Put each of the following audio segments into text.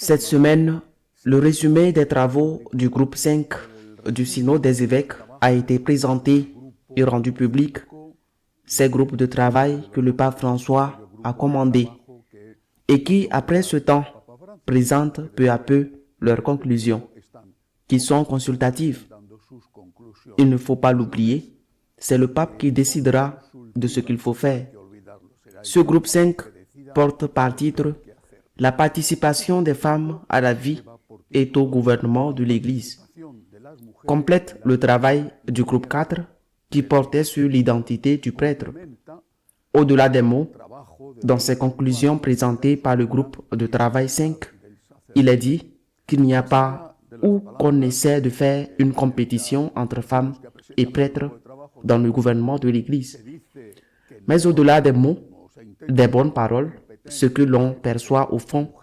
Cette semaine, le résumé des travaux du groupe 5 du Synode des évêques a été présenté et rendu public. Ces groupes de travail que le pape François a commandés et qui, après ce temps, présentent peu à peu leurs conclusions, qui sont consultatives. Il ne faut pas l'oublier, c'est le pape qui décidera de ce qu'il faut faire. Ce groupe 5 porte par titre « La participation des femmes à la vie et au gouvernement de l'Église ». Complète le travail du groupe 4 qui portait sur l'identité du prêtre. Au-delà des mots, dans ses conclusions présentées par le groupe de travail 5, il est dit qu'il n'y a pas ou qu'on essaie de faire une compétition entre femmes et prêtres dans le gouvernement de l'Église. Mais au-delà des mots, des bonnes paroles, ce que l'on perçoit au fond,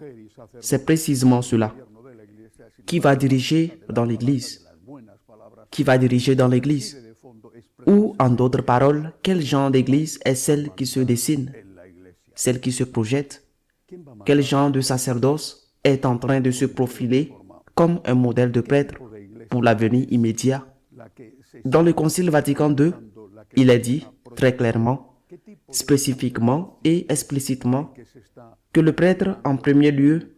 c'est précisément cela. Qui va diriger dans l'Église? Qui va diriger dans l'Église? Ou, en d'autres paroles, quel genre d'Église est celle qui se dessine, celle qui se projette? Quel genre de sacerdoce est en train de se profiler comme un modèle de prêtre pour l'avenir immédiat? Dans le Concile Vatican II, il est dit très clairement, spécifiquement et explicitement, que le prêtre en premier lieu,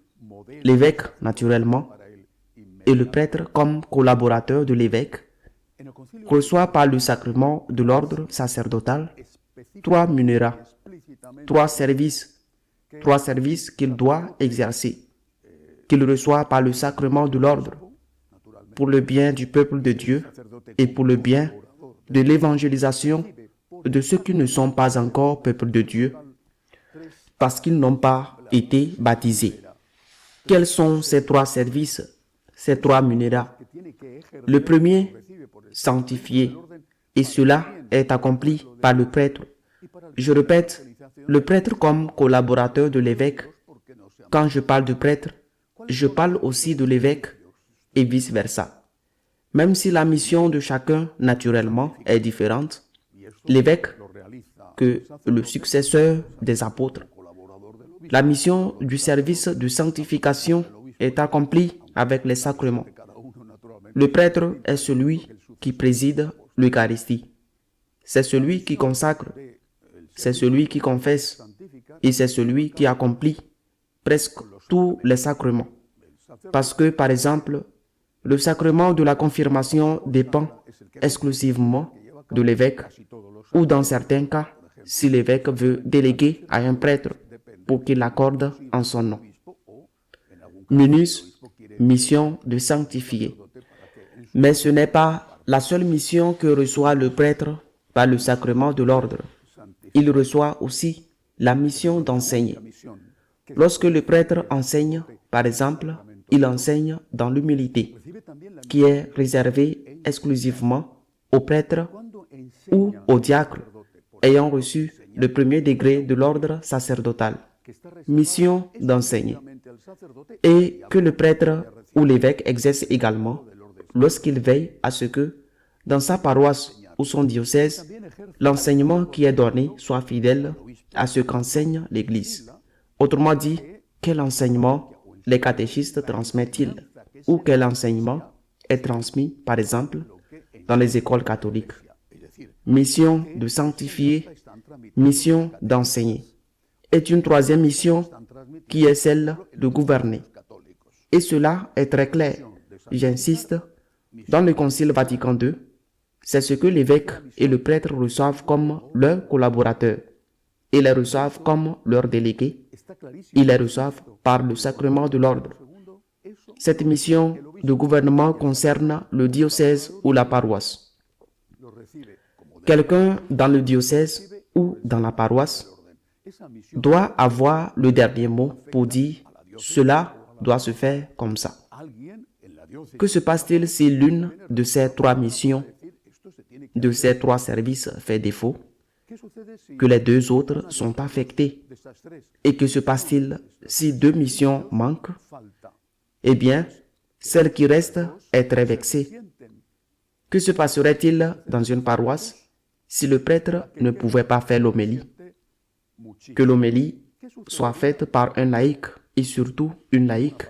l'évêque naturellement, et le prêtre comme collaborateur de l'évêque, reçoit par le sacrement de l'ordre sacerdotal 3 munérats, 3 services qu'il doit exercer, qu'il reçoit par le sacrement de l'ordre, pour le bien du peuple de Dieu et pour le bien de l'évangélisation de ceux qui ne sont pas encore peuple de Dieu, parce qu'ils n'ont pas été baptisés. Quels sont ces 3 services, ces 3 munérats? Le premier, sanctifié, et cela est accompli par le prêtre. Je répète, le prêtre comme collaborateur de l'évêque. Quand je parle de prêtre, je parle aussi de l'évêque et vice-versa. Même si la mission de chacun, naturellement, est différente, l'évêque, que le successeur des apôtres, la mission du service de sanctification est accomplie avec les sacrements. Le prêtre est celui qui préside l'Eucharistie. C'est celui qui consacre, c'est celui qui confesse et c'est celui qui accomplit presque tous les sacrements. Parce que, par exemple, le sacrement de la confirmation dépend exclusivement de l'évêque ou dans certains cas, si l'évêque veut déléguer à un prêtre pour qu'il l'accorde en son nom. Munus, mission de sanctifier. Mais ce n'est pas la seule mission que reçoit le prêtre par le sacrement de l'ordre. Il reçoit aussi la mission d'enseigner. Lorsque le prêtre enseigne, par exemple, il enseigne dans l'humilité, qui est réservée exclusivement aux prêtres ou aux diacres ayant reçu le premier degré de l'ordre sacerdotal. Mission d'enseigner. Et que le prêtre ou l'évêque exerce également lorsqu'il veille à ce que, dans sa paroisse ou son diocèse, l'enseignement qui est donné soit fidèle à ce qu'enseigne l'Église. Autrement dit, quel enseignement les catéchistes transmettent-ils ou quel enseignement est transmis, par exemple, dans les écoles catholiques. Mission de sanctifier, mission d'enseigner. Est une troisième mission qui est celle de gouverner. Et cela est très clair, j'insiste, dans le Concile Vatican II, c'est ce que l'évêque et le prêtre reçoivent comme leurs collaborateurs. Ils les reçoivent comme leurs délégués. Ils les reçoivent par le sacrement de l'ordre. Cette mission de gouvernement concerne le diocèse ou la paroisse. Quelqu'un dans le diocèse ou dans la paroisse doit avoir le dernier mot pour dire « cela doit se faire comme ça ». Que se passe-t-il si l'une de ces 3 missions, de ces 3 services fait défaut, que les 2 autres sont affectés? Et que se passe-t-il si 2 missions manquent? Eh bien, celle qui reste est très vexée. Que se passerait-il dans une paroisse si le prêtre ne pouvait pas faire l'homélie? Que l'homélie soit faite par un laïc et surtout une laïque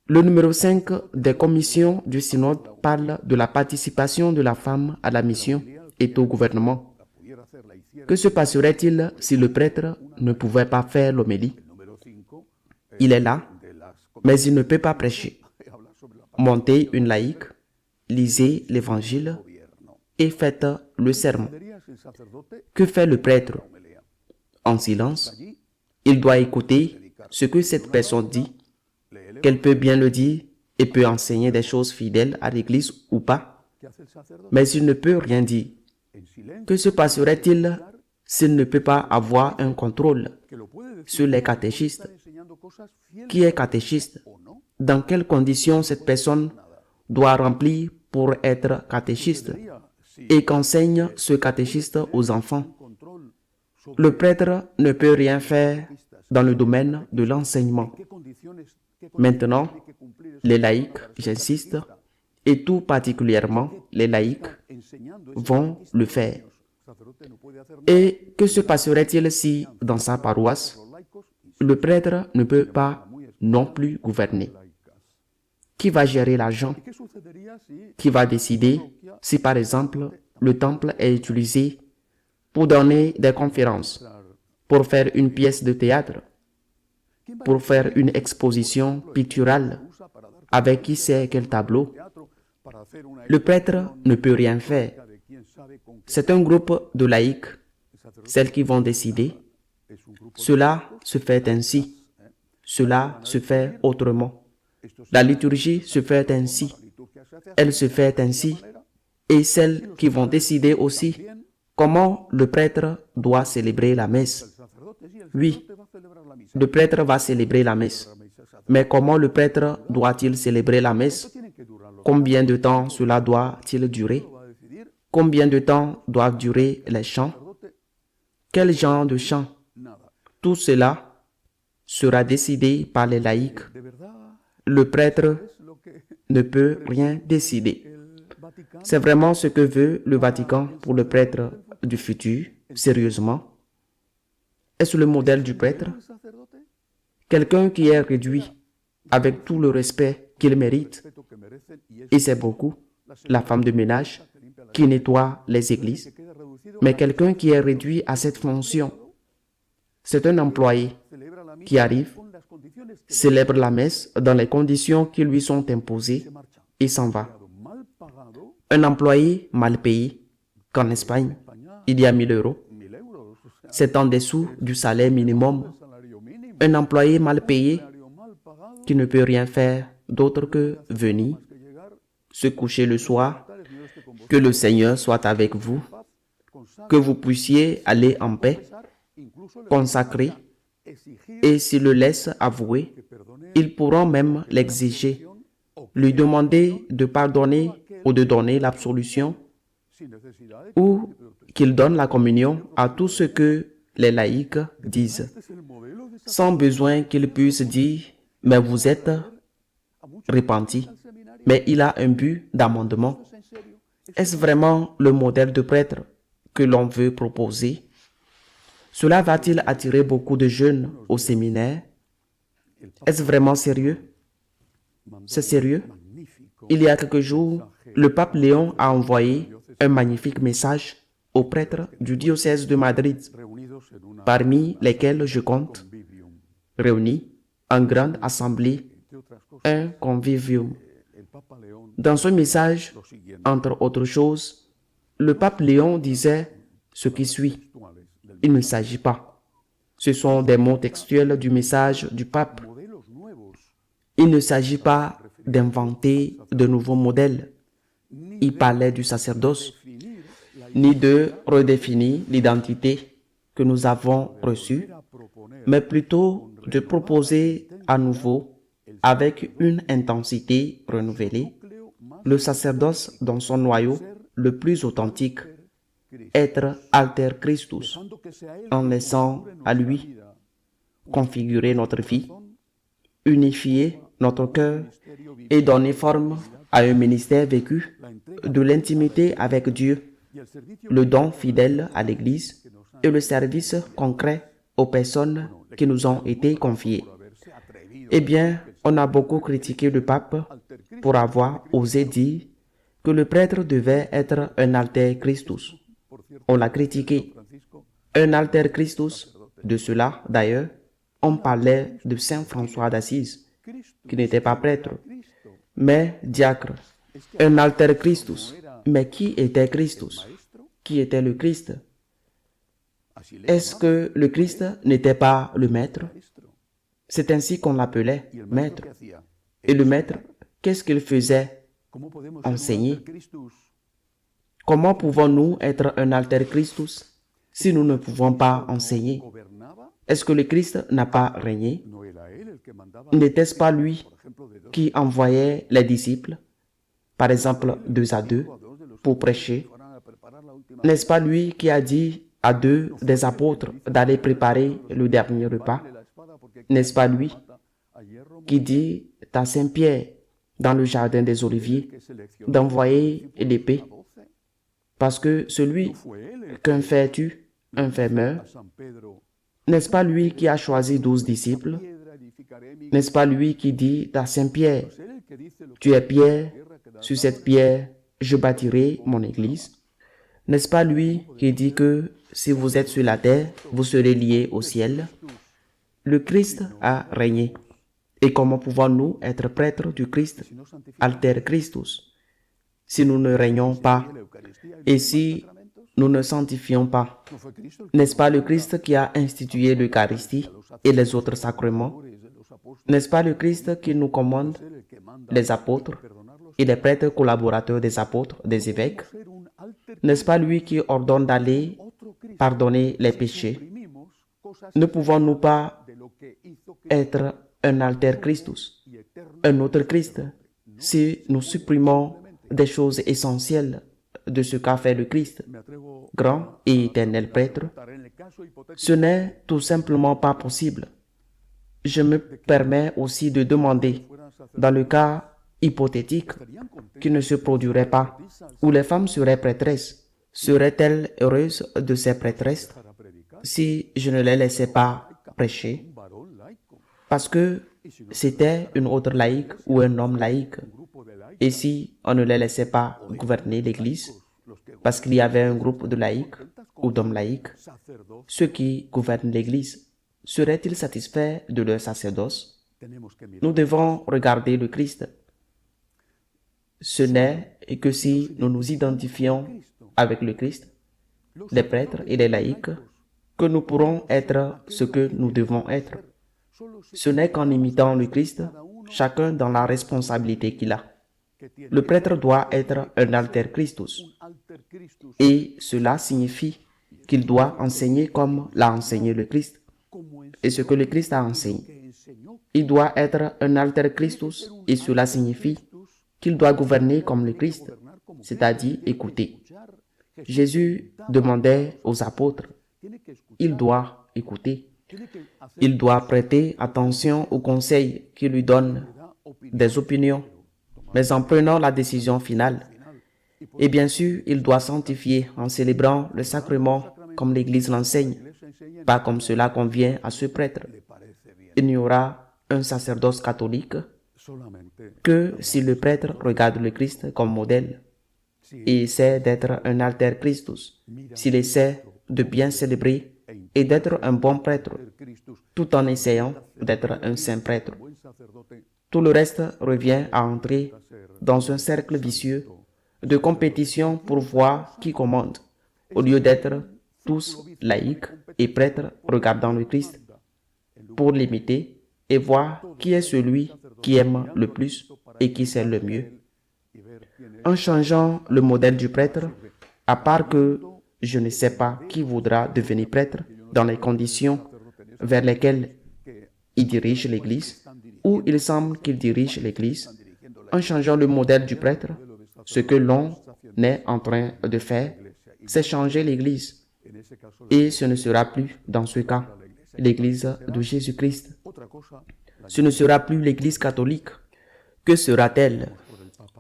Le numéro 5 des commissions du synode parle de la participation de la femme à la mission et au gouvernement. Que se passerait-il si le prêtre ne pouvait pas faire l'homélie? Il est là, mais il ne peut pas prêcher. Montez une laïque, lisez l'évangile et faites le sermon. Que fait le prêtre? En silence, il doit écouter ce que cette personne dit, qu'elle peut bien le dire et peut enseigner des choses fidèles à l'église ou pas, mais il ne peut rien dire. Que se passerait-il s'il ne peut pas avoir un contrôle sur les catéchistes? Qui est catéchiste? Dans quelles conditions cette personne doit remplir pour être catéchiste? Et qu'enseigne ce catéchiste aux enfants? Le prêtre ne peut rien faire dans le domaine de l'enseignement. Maintenant, les laïcs, j'insiste, et tout particulièrement les laïcs, vont le faire. Et que se passerait-il si, dans sa paroisse, le prêtre ne peut pas non plus gouverner? Qui va gérer l'argent? Qui va décider si, par exemple, le temple est utilisé pour donner des conférences, pour faire une pièce de théâtre, pour faire une exposition picturale, avec qui sait quel tableau? Le prêtre ne peut rien faire. C'est un groupe de laïcs, celles qui vont décider. Cela se fait ainsi. Cela se fait autrement. La liturgie se fait ainsi. Elle se fait ainsi. Et celles qui vont décider aussi comment le prêtre doit célébrer la messe. Oui, le prêtre va célébrer la messe. Mais comment le prêtre doit-il célébrer la messe? Combien de temps cela doit-il durer? Combien de temps doivent durer les chants? Quel genre de chants? Tout cela sera décidé par les laïcs. Le prêtre ne peut rien décider. C'est vraiment ce que veut le Vatican pour le prêtre du futur, sérieusement. Est-ce le modèle du prêtre? Quelqu'un qui est réduit avec tout le respect qu'il mérite, et c'est beaucoup, la femme de ménage qui nettoie les églises, mais quelqu'un qui est réduit à cette fonction. C'est un employé qui arrive, célèbre la messe dans les conditions qui lui sont imposées et s'en va. Un employé mal payé, qu'en Espagne, il y a 1000 euros. C'est en dessous du salaire minimum. Un employé mal payé qui ne peut rien faire d'autre que venir, se coucher le soir, que le Seigneur soit avec vous, que vous puissiez aller en paix, consacré, et s'il le laisse avouer, ils pourront même l'exiger, lui demander de pardonner ou de donner l'absolution, ou qu'il donne la communion à tout ce que les laïcs disent, sans besoin qu'ils puissent dire « mais vous êtes repentis ». Mais il a un but d'amendement. Est-ce vraiment le modèle de prêtre que l'on veut proposer? Cela va-t-il attirer beaucoup de jeunes au séminaire? Est-ce vraiment sérieux? C'est sérieux? Il y a quelques jours, le pape Léon a envoyé un magnifique message aux prêtres du diocèse de Madrid, parmi lesquels je compte, réunis en grande assemblée, un convivium. Dans ce message, entre autres choses, le pape Léon disait ce qui suit. Il ne s'agit pas. Ce sont des mots textuels du message du pape. Il ne s'agit pas d'inventer de nouveaux modèles. Il parlait du sacerdoce, ni de redéfinir l'identité que nous avons reçue, mais plutôt de proposer à nouveau, avec une intensité renouvelée, le sacerdoce dans son noyau le plus authentique, être alter Christus, en laissant à lui configurer notre vie, unifier notre cœur et donner forme à un ministère vécu de l'intimité avec Dieu, le don fidèle à l'Église et le service concret aux personnes qui nous ont été confiées. Eh bien, On a beaucoup critiqué le pape pour avoir osé dire que le prêtre devait être un alter Christus. On l'a critiqué. Un alter Christus. De cela, d'ailleurs, on parlait de Saint François d'Assise, qui n'était pas prêtre, mais diacre. Un alter Christus. Mais qui était Christus? Qui était le Christ? Est-ce que le Christ n'était pas le maître? C'est ainsi qu'on l'appelait, maître. Et le maître, qu'est-ce qu'il faisait? Enseigner. Comment pouvons-nous être un alter Christus si nous ne pouvons pas enseigner? Est-ce que le Christ n'a pas régné? N'était-ce pas lui qui envoyait les disciples, par exemple 2 à 2, pour prêcher? N'est-ce pas lui qui a dit à 2 des apôtres d'aller préparer le dernier repas? N'est-ce pas lui qui dit à Saint-Pierre dans le jardin des Oliviers d'envoyer l'épée? Parce que celui qu'un fait tue, un fait meurt. N'est-ce pas lui qui a choisi 12 disciples? N'est-ce pas lui qui dit à Saint-Pierre, tu es Pierre, sur cette pierre, je bâtirai mon église? N'est-ce pas lui qui dit que si vous êtes sur la terre, vous serez liés au ciel? Le Christ a régné. Et comment pouvons-nous être prêtres du Christ, alter Christus, si nous ne régnons pas et si nous ne sanctifions pas? N'est-ce pas le Christ qui a institué l'Eucharistie et les autres sacrements? N'est-ce pas le Christ qui nous commande les apôtres et les prêtres collaborateurs des apôtres, des évêques? N'est-ce pas lui qui ordonne d'aller pardonner les péchés? Ne pouvons-nous pas être un alter Christus, un autre Christ, si nous supprimons des choses essentielles de ce qu'a fait le Christ, grand et éternel prêtre? Ce n'est tout simplement pas possible. Je me permets aussi de demander, dans le cas hypothétique qui ne se produirait pas, où les femmes seraient prêtresses, seraient-elles heureuses de ces prêtresses si je ne les laissais pas prêcher? Parce que c'était une autre laïque ou un homme laïque. Et si on ne les laissait pas gouverner l'Église, parce qu'il y avait un groupe de laïcs ou d'hommes laïcs, ceux qui gouvernent l'Église, seraient-ils satisfaits de leur sacerdoce? Nous devons regarder le Christ. Ce n'est que si nous nous identifions avec le Christ, les prêtres et les laïcs, que nous pourrons être ce que nous devons être. Ce n'est qu'en imitant le Christ, chacun dans la responsabilité qu'il a. Le prêtre doit être un alter Christus. Et cela signifie qu'il doit enseigner comme l'a enseigné le Christ et ce que le Christ a enseigné. Il doit être un alter Christus et cela signifie qu'il doit gouverner comme le Christ, c'est-à-dire écouter. Jésus demandait aux apôtres, il doit écouter. Il doit prêter attention aux conseils qui lui donnent des opinions, mais en prenant la décision finale. Et bien sûr, il doit sanctifier en célébrant le sacrement comme l'Église l'enseigne, pas comme cela convient à ce prêtre. Il n'y aura un sacerdoce catholique que si le prêtre regarde le Christ comme modèle et essaie d'être un alter Christus, s'il essaie de bien célébrer et d'être un bon prêtre, tout en essayant d'être un saint prêtre. Tout le reste revient à entrer dans un cercle vicieux de compétition pour voir qui commande, au lieu d'être tous laïcs et prêtres regardant le Christ, pour l'imiter et voir qui est celui qui aime le plus et qui sait le mieux. En changeant le modèle du prêtre, à part que je ne sais pas qui voudra devenir prêtre dans les conditions vers lesquelles il dirige l'Église, ou il semble qu'il dirige l'Église, en changeant le modèle du prêtre, ce que l'on est en train de faire, c'est changer l'Église. Et ce ne sera plus, dans ce cas, l'Église de Jésus-Christ. Ce ne sera plus l'Église catholique. Que sera-t-elle?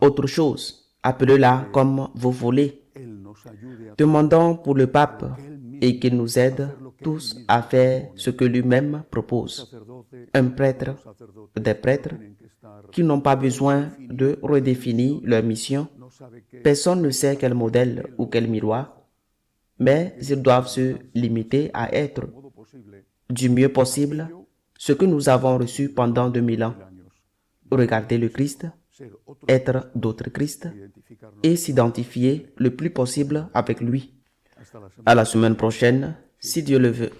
Autre chose, appelez-la comme vous voulez. Demandons pour le pape et qu'il nous aide tous à faire ce que lui-même propose. Un prêtre, des prêtres qui n'ont pas besoin de redéfinir leur mission. Personne ne sait quel modèle ou quel miroir, mais ils doivent se limiter à être du mieux possible ce que nous avons reçu pendant 2000 ans. Regarder le Christ, être d'autres Christ et s'identifier le plus possible avec lui. À la semaine prochaine, si Dieu le veut.